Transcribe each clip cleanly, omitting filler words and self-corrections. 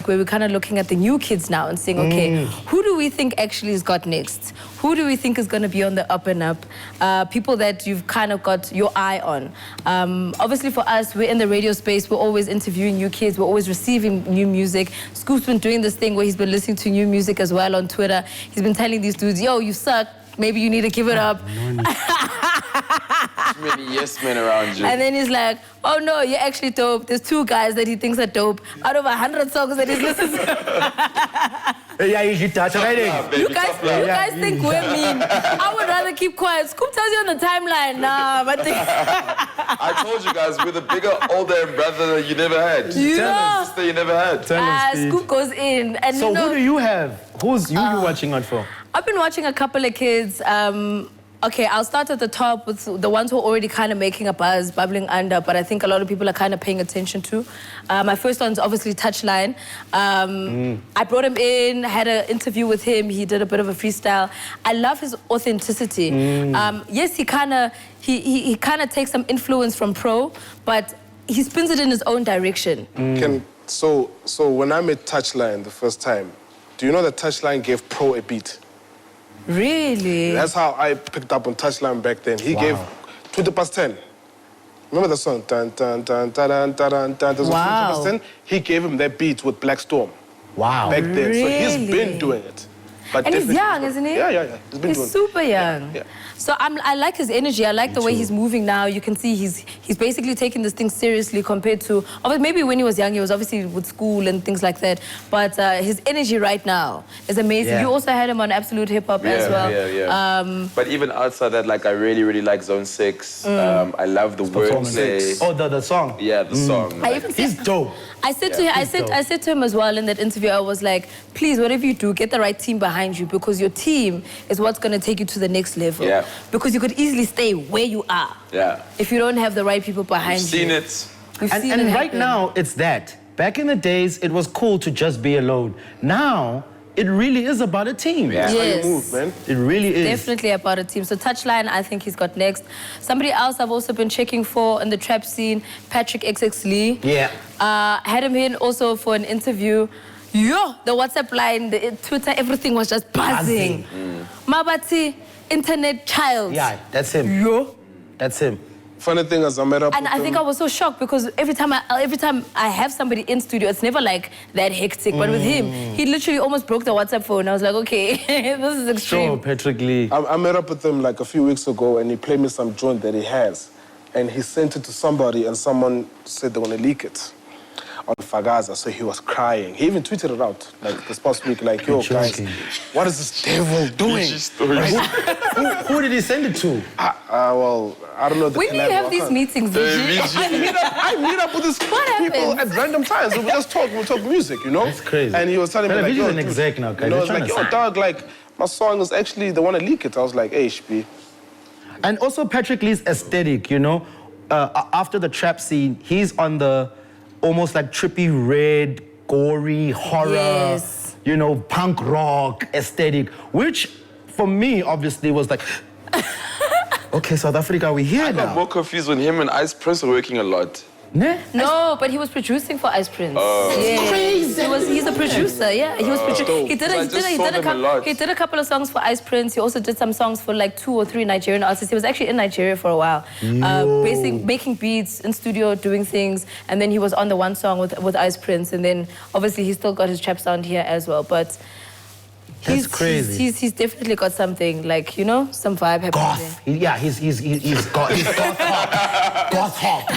where we're kind of looking at the new kids now and saying, okay, who do we think actually has got next? Who do we think is going to be on the up and up? People that you've kind of got your eye on. Obviously for us, we're in the radio space. We're always interviewing new kids. We're always receiving new music. Scoop's been doing this thing where he's been listening to new music as well on Twitter. He's been telling these dudes, yo, you suck. Maybe you need to give it up. Too many yes men around you. And then he's like, oh no, you're actually dope. There's 2 guys that he thinks are dope out of 100 songs that he's listened to. Yeah, you touch writing. You guys think we're mean. I would rather keep quiet. Scoop tells you on the timeline, nah, but... I told you guys, we're the bigger, older brother you never had. Yeah. Sister you never had. Scoop goes in. And so who do you have? Who's you watching out for? I've been watching a couple of kids. Okay, I'll start at the top with the ones who are already kind of making a buzz, bubbling under, but I think a lot of people are kind of paying attention to. My first one's obviously Touchline. I brought him in, had an interview with him. He did a bit of a freestyle. I love his authenticity. Yes, he kind of takes some influence from Pro, but he spins it in his own direction. So when I met Touchline the first time, do you know that Touchline gave Pro a beat? Really? That's how I picked up on Touchline back then. He gave 10. Remember the song? Dun, dun, dun, dun, dun, dun, dun. There's a 10. He gave him that beat with Black Storm. Wow. Back then. So he's been doing it. But and he's young, isn't he? Yeah. He's super young. Yeah. So I like his energy. I like the way he's moving now. You can see he's basically taking this thing seriously compared to... Maybe when he was young, he was obviously with school and things like that. But his energy right now is amazing. Yeah. You also had him on Absolute Hip Hop as well. Yeah. But even outside that, like, I really, really like Zone 6. I love the wordplay. Oh, the song? Yeah, the song. He's dope. I said to him as well in that interview, I was like, please, whatever you do, get the right team behind you, because your team is what's going to take you to the next level. Yeah. Because you could easily stay where you are. Yeah. If you don't have the right people behind you. Seen it. And right now, it's that. Back in the days, it was cool to just be alone. Now, it really is about a team. Yeah. That's how you move, man. It really is. Definitely about a team. So Touchline, I think he's got next. Somebody else I've also been checking for in the trap scene, Patrick XX Lee. Yeah. Had him in also for an interview. Yo, the WhatsApp line, the Twitter, everything was just buzzing. Mabati, internet child. Yeah, that's him. Yo. That's him. Funny thing is, I met up And with I him. think I was so shocked because every time I have somebody in studio, it's never like that hectic. But with him, he literally almost broke the WhatsApp phone. I was like, okay, this is extreme. Sure, Patrick Lee. I met up with him like a few weeks ago, and he played me some joint that he has. And he sent it to somebody, and someone said they want to leak it on Fagaza, so he was crying. He even tweeted it out, like, this past week, like, yo, guys, what is this devil doing? Who did he send it to? Well, I don't know. When do you have these meetings, Vigi? I meet up with these people at random times. We'll talk music, you know? That's crazy. And he was telling me, like, yo, an exec now, guys. you know, it's like, yo, dog, like, my song is actually, they want to leak it. I was like, hey, Shpi. And also Patrick Lee's aesthetic, you know? After the trap scene, he's on the almost like trippy red, gory, horror, you know, punk rock aesthetic, which for me, obviously, was like, okay, South Africa, we're here now. I got more confused when him and Ice Prince were working a lot. No, but he was producing for Ice Prince. Yeah. Crazy. He's a producer, yeah. He was producing. He did a couple of songs for Ice Prince. He also did some songs for like 2 or 3 Nigerian artists. He was actually in Nigeria for a while, making beats in studio, doing things. And then he was on the one song with Ice Prince. And then obviously he still got his trap sound here as well. But That's crazy. He's definitely got something, like, you know, some vibe happening. Goth. Yeah, he's goth hop.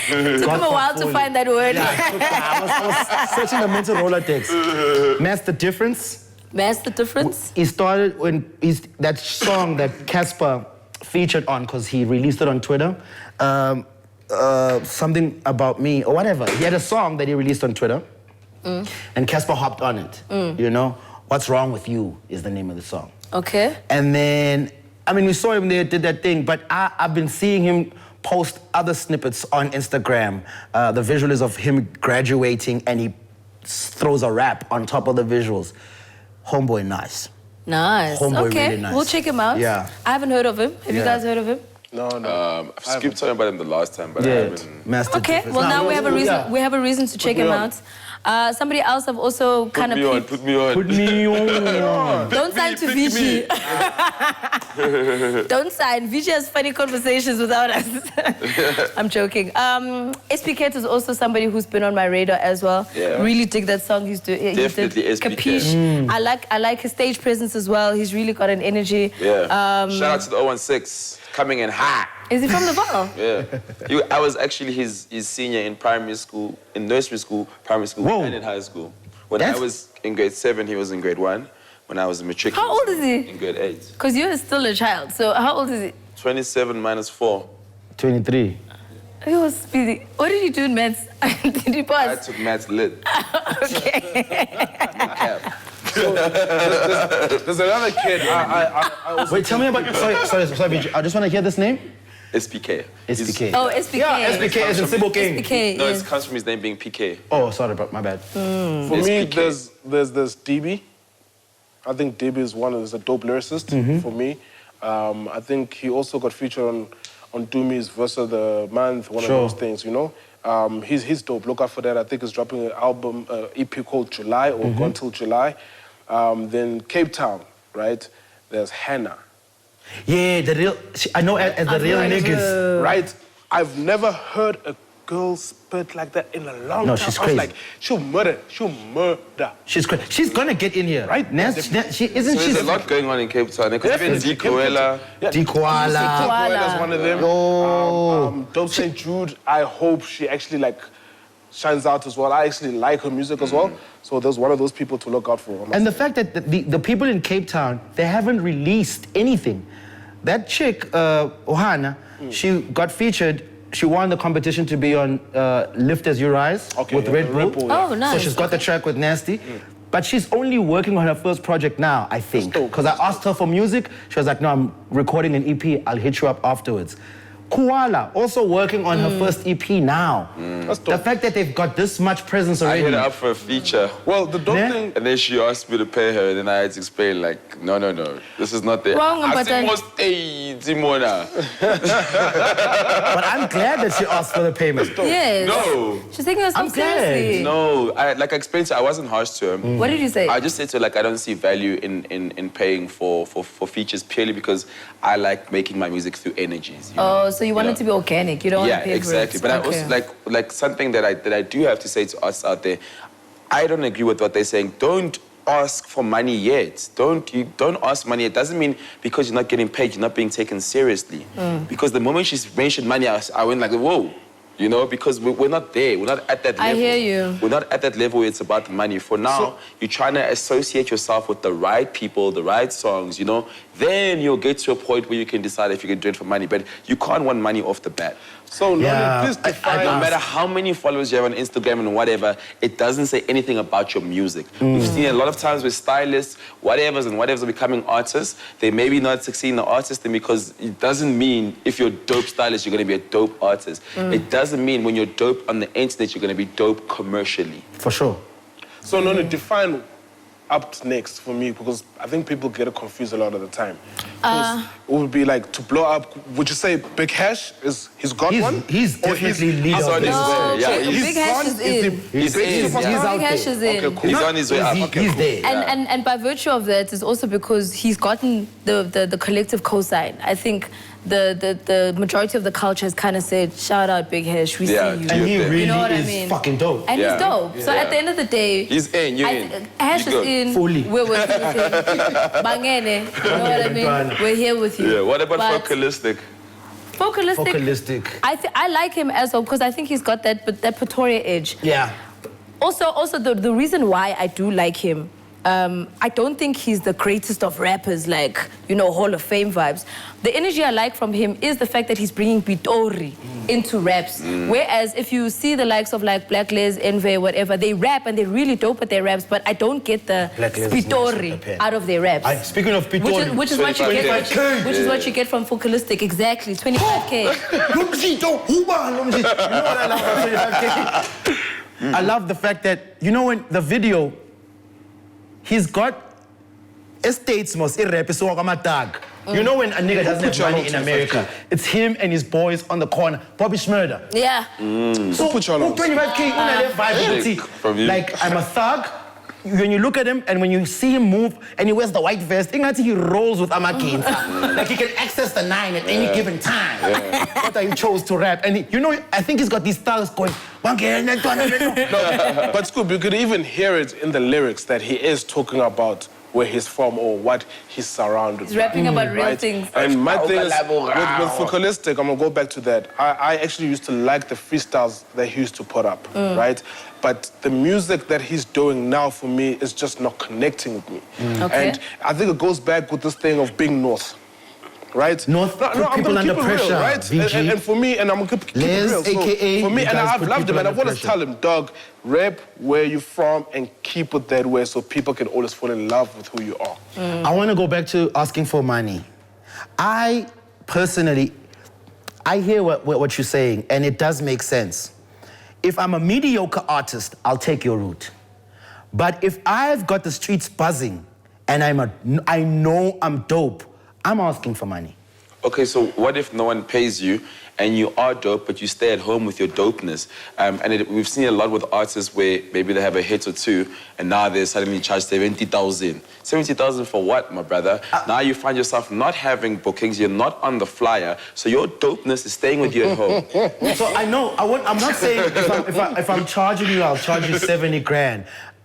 It took him a while to find that word. Yeah, I was searching the mental Rolodex. Master Difference. Master Difference? He started when that song that Casper featured on, because he released it on Twitter. Something About Me or whatever. He had a song that he released on Twitter. And Casper hopped on it, you know? What's Wrong With You is the name of the song. Okay. And then, I mean, we saw him there, did that thing, but I've been seeing him post other snippets on Instagram. The visual is of him graduating and he throws a rap on top of the visuals. Homeboy nice. Nice. Homeboy okay, really nice. We'll check him out. Yeah. I haven't heard of him. Have you guys heard of him? No. I've skipped talking about him the last time, but I haven't. Master Okay, Difference. well now we have a reason. We have a reason to check him out. Somebody else I've also kind of Put me on. Put me on. Don't sign to Vigi. Don't sign. Vigi has funny conversations without us. I'm joking. SPK is also somebody who's been on my radar as well. Yeah. Really dig that song he's doing. Definitely SPK. Capiche. I like his stage presence as well. He's really got an energy. Yeah. Shout out to the 016 coming in hot. Is he from the Val? Yeah. I was actually his senior in primary school, in nursery school, primary school, and in high school. When I was in grade 7, he was in grade 1. When I was in matric, how old is he? In grade 8. Because you're still a child. So how old is he? 27 minus 4. 23. He was speedy. What did you do in maths? Did you pass? I took maths lit. Okay. So there's another kid. Wait, tell me about your... Sorry, I just want to hear this name. SPK. SPK. Oh, SPK. Yeah, SPK is in Sibo King. SPK, No, yes. it comes from his name being PK. Oh, sorry, my bad. For me, there's DB. I think DB is a dope lyricist for me. I think he also got featured on Doomy's Verse of the Month, one of those things, you know. He's dope. Look out for that. I think he's dropping an album, EP called July or Gone Till July. Then Cape Town, right? There's Hannah. Yeah, I know as the real niggas. Right? I've never heard a girl spit like that in a long time. No, she's I was crazy. like, she'll murder. She's crazy. She's gonna get in here, right? She isn't. So there's a lot going on in Cape Town. Because even Dikoela. Dikoela's one of them. Oh. Dope St. Jude, I hope she actually shines out as well. I actually like her music as well. So there's one of those people to look out for. And the fact that the people in Cape Town, they haven't released anything. That chick, Ohana, she got featured. She won the competition to be on Lift As You Rise with Red Bull. Oh, nice. So she's got the track with Nasty. But she's only working on her first project now, I think. Because I asked her for music. She was like, no, I'm recording an EP. I'll hit you up afterwards. Koala, also working on her first EP now. That's dope. The fact that they've got this much presence I already. hit her up for a feature. Well, the dope thing... And then she asked me to pay her, and then I had to explain, no, this is not there. Wrong, but Timona. But I'm glad that she asked for the payment. Yes. No. She's taking us so I'm glad. seriously. No, I explained to her, I wasn't harsh to her. What did you say? I just said to her, I don't see value in paying for features purely because I like making my music through energies. Oh, so you want it to be organic. You don't want to pay exactly. for it. But I also like something that I do have to say to us out there. I don't agree with what they're saying. Don't ask for money yet. Don't ask money. It doesn't mean because you're not getting paid, you're not being taken seriously. Because the moment she's mentioned money, I went like, whoa. You know, because we're not there. We're not at that level. I hear you. We're not at that level where it's about the money. For now, you're trying to associate yourself with the right people, the right songs, you know. Then you'll get to a point where you can decide if you can do it for money. But you can't want money off the bat. So, please define... No matter how many followers you have on Instagram and whatever, it doesn't say anything about your music. We've seen a lot of times with stylists, whatevers are becoming artists. They maybe not succeeding the artist thing because it doesn't mean if you're a dope stylist, you're going to be a dope artist. It doesn't mean when you're dope on the internet, you're going to be dope commercially. For sure. So, define up next for me because I think people get it confused a lot of the time. It would be like to blow up. Would you say Big Hash he's got one? He's definitely lead on his way. Yeah, Big Hash is in. He's in. He's out Big Hash there. is in. Okay, cool. He's on his way up. He's there. And by virtue of that is also because he's gotten the collective cosign. I think the majority of the culture has kind of said, shout out Big Hash, we see you. And he really You know what I is mean? fucking dope. And he's dope. So at the end of the day, he's in, you're in. Hash is in. Fully. We're working with him. Bangene, you know what I mean? We're here with you. Yeah, what about But Focalistic? Focalistic. I like him as well because I think he's got that Pretoria edge. Yeah. Also the reason why I do like him, I don't think he's the greatest of rappers, like, Hall of Fame vibes. The energy I like from him is the fact that he's bringing Pitori into raps. Whereas if you see the likes of like Black Les, Envy, whatever, they rap and they're really dope at their raps, but I don't get the Pitori out of their raps. Speaking of Pitori, which is what you get. Which is what you get from Focalistic, exactly. 25K. You know what I love about 25K? I love the fact that, in the video, he's got estates most rap is so tag. You know when a nigga doesn't have you on money in 250? America, it's him and his boys on the corner, Bobby Schmurder. Yeah. So, put you on 25K, From you. like, I'm a thug. When you look at him and when you see him move and he wears the white vest, he rolls with Amakin. Like he can access the 9 at any given time. But he chose to rap. And I think he's got these styles going, But Scoop, you could even hear it in the lyrics that he is talking about where he's from or what he's surrounded He's rapping about real right? things. And my thing is, with Vocalistic, I'm going to go back to that. I actually used to like the freestyles that he used to put up, right? But the music that he's doing now for me is just not connecting with me. Okay. And I think it goes back with this thing of being North. Right? North put I'm people gonna under keep it real, pressure, right? VG. And for me, and I'm gonna keep Les, it real. So AKA, for me, you and guys I've put loved him, people and I've under always tell him, dog, rap where you're from and keep it that way so people can always fall in love with who you are. I want to go back to asking for money. I personally, I hear what you're saying, and it does make sense. If I'm a mediocre artist, I'll take your route. But if I've got the streets buzzing and I know I'm dope, I'm asking for money. Okay, so what if no one pays you and you are dope, but you stay at home with your dopeness? We've seen a lot with artists where maybe they have a hit or two, and now they're suddenly charged 70,000. 70,000 for what, my brother? Now you find yourself not having bookings, you're not on the flyer, so your dopeness is staying with you at home. So I know, I'm not saying if I'm charging you, I'll charge you 70 grand.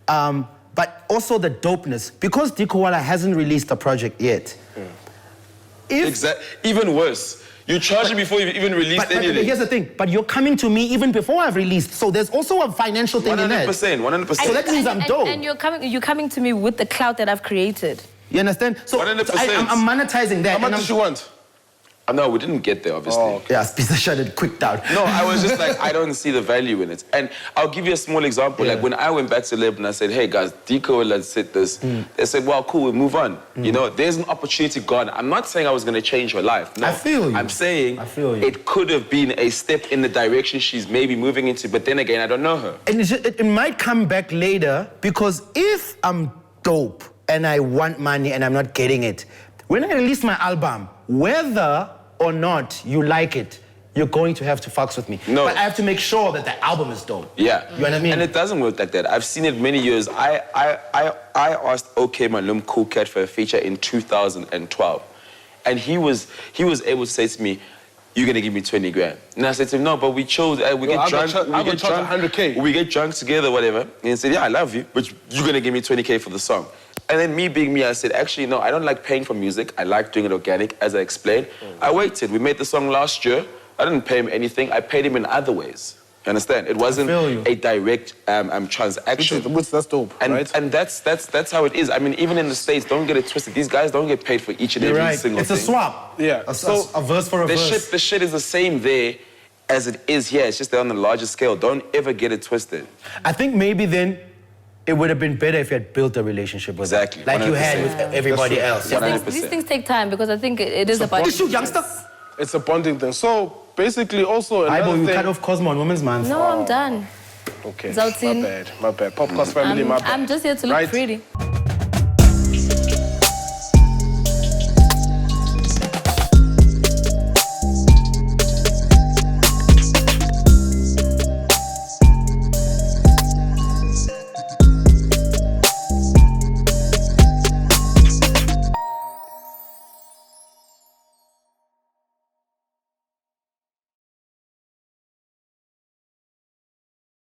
But also the dopeness, because Dikowala hasn't released a project yet. Even worse. You charge it before you've even released anything. But here's the thing, but you're coming to me even before I've released, so there's also a financial thing in that. 100%. So that means I'm dope. And you're coming to me with the clout that I've created. You understand? So 100%. I'm monetizing that. How much did you want? No, we didn't get there, obviously. Oh, okay. Yeah, Speedsta shut it quick down. No, I was just like, I don't see the value in it. And I'll give you a small example. Yeah. Like when I went back to Lebanon, I said, hey guys, Deco, let's hit this. They said, well, cool, we'll move on. You know, there's an opportunity gone. I'm not saying I was going to change her life. No, I feel you. I'm saying I feel you. it could have been a step in the direction she's maybe moving into. But then again, I don't know her. And it might come back later, because if I'm dope and I want money and I'm not getting it, when I release my album, whether or not you like it, you're going to have to fucks with me. No. But I have to make sure that the album is dope. Yeah. You know what I mean? And it doesn't work like that. I've seen it many years. I asked OK Malum Cool Cat for a feature in 2012. And he was able to say to me, you're gonna give me 20 grand. And I said to him, no, but we chose, we get drunk. I would charge 100K. We get drunk together, whatever. And he said, yeah, I love you, but you're gonna give me 20K for the song. And then me being me, I said, actually, no, I don't like paying for music. I like doing it organic, as I explained. I waited. We made the song last year. I didn't pay him anything. I paid him in other ways. You understand? It wasn't a direct transaction. That's dope, right? And that's how it is. I mean, even in the States, don't get it twisted. These guys don't get paid for each and every single thing. It's a swap. Yeah. A verse for a verse. The shit is the same there as it is here. It's just they're on the larger scale. Don't ever get it twisted. I think maybe then it would have been better if you had built a relationship with Exactly. them, like you had 100%. with everybody else. These 100%. things take time, because I think it is about... Issue, youngster. It's a bonding thing. So basically also I another you thing... cut off Cosmo on Women's Month. No, I'm done. Okay, Zaltin. my bad. POPcast family, my bad. I'm just here to look pretty.